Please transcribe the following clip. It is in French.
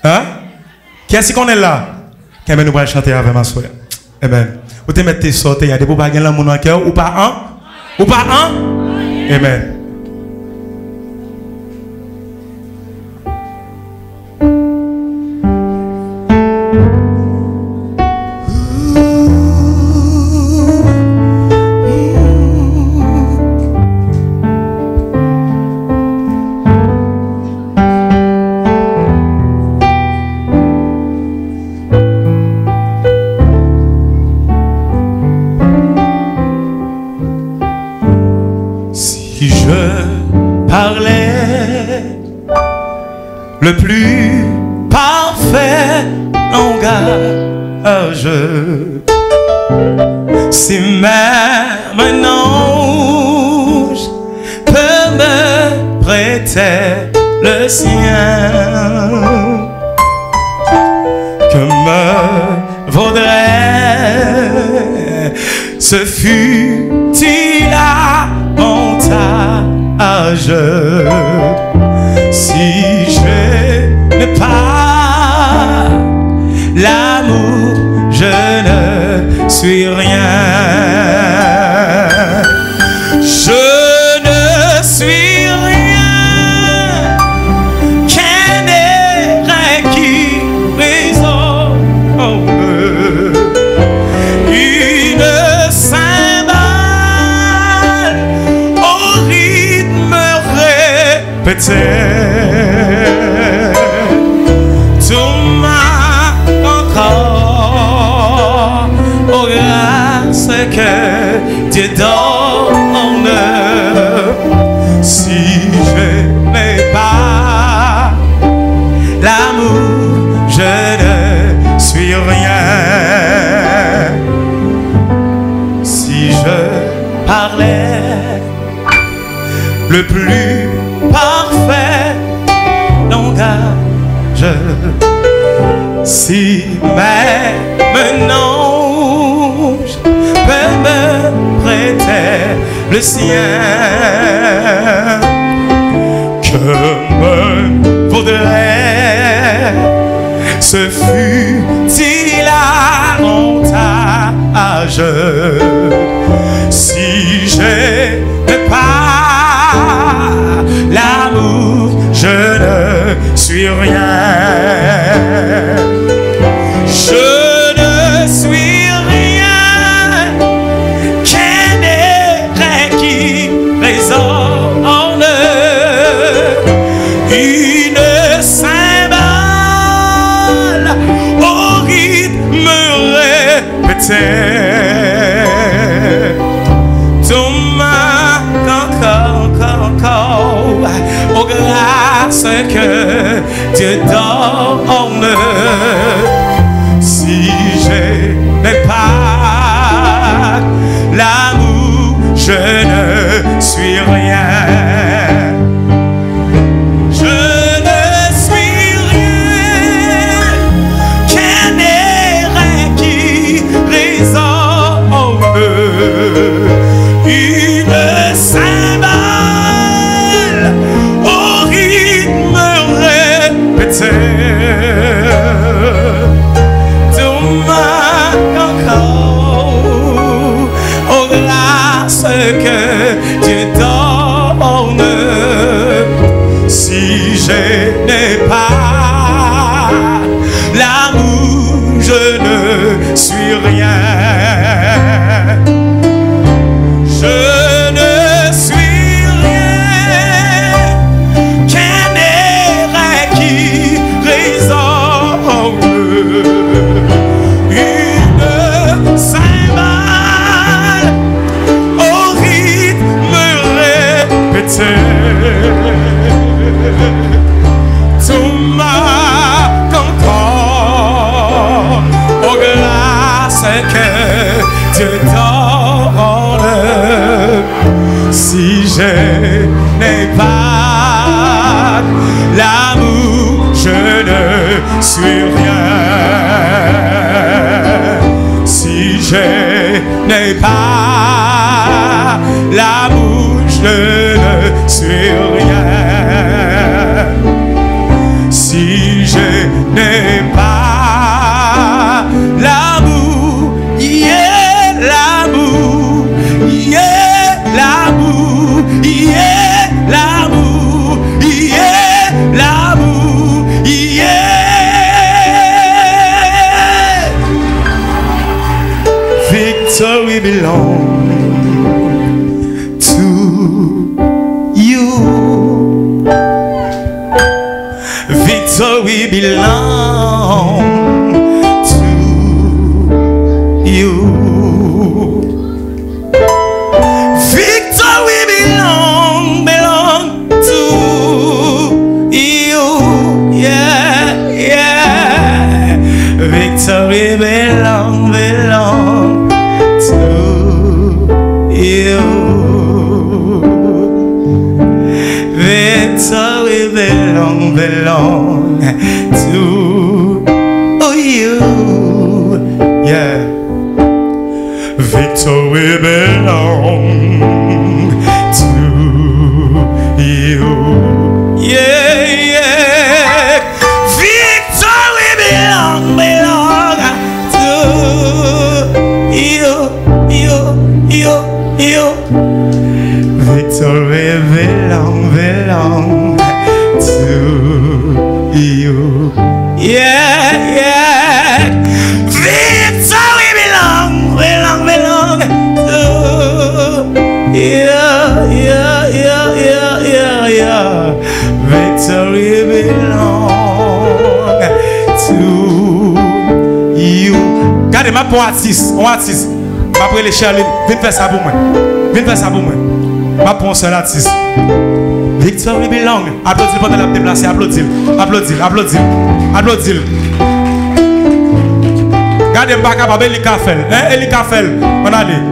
Hein? Qui est-ce qu'on est là? Qui nous va chanter avec ma soeur? Amen. Vous te mettez sortir, il y a des beaux bagages dans mon cœur ou pas un? Ou pas un? Amen. Si je parlais le plus parfait langage, si même un ange peut me prêter le sien, que me vaudrait ce fut-il avantage si je n'ai pas l'amour, je ne suis rien. Je ne suis rien qu'un air qui résonne, une cymbale au rythme répété. Tout m'a encore aux grâces que Dieu donne. Si je n'ai pas l'amour, je ne suis rien. Si je parlais le plus parfait langage, si même un ange peut me prêter le sien, que me vaudrait ce fut-il avantage si je n'ai pas l'amour, je ne suis rien. Je ne suis rien qu'un air qui résonne, une cymbale au rythme répété. Tout m'a encore aux grâces que Dieu donne. Si je n'ai pas l'amour, je ne suis rien. Je ne suis rien qu'un air qui résonne, une cymbale au rythme répété. Tout m'a encore aux grâces que Dieu donne. Si je n'ai pas l'amour, je ne suis rien. Je ne suis rien qu'un air qui résonne, une cymbale au rythme répété. Tout m'a encore aux grâces que Dieu donne. Si je n'ai pas l'amour, je ne suis rien. Si je n'ai pas l'amour, je ne suis rien. n'est pas l'amour, yeah, l'amour, yeah, l'amour, yeah, l'amour, yeah, l'amour, yeah. Victory belongs to you. Victory belongs to you. Victory belong to you. Yeah, yeah. Victory belong to you. Victory belong to you. Yeah. Victory belong to you. Yeah, yeah. Victory belong to you. Victory belong to you. Yeah, yeah. Victory belong to you. Yeah. Victory belong to you. Regardez, ma pour artiste, on artiste. Ma pour les Charlie, viens faire ça pour moi. Ma pour un seul artiste. Victory belong. Applaudis pendant la déplacer. Applaudis. Regardez, pas capable, Eli Kafel. On allait.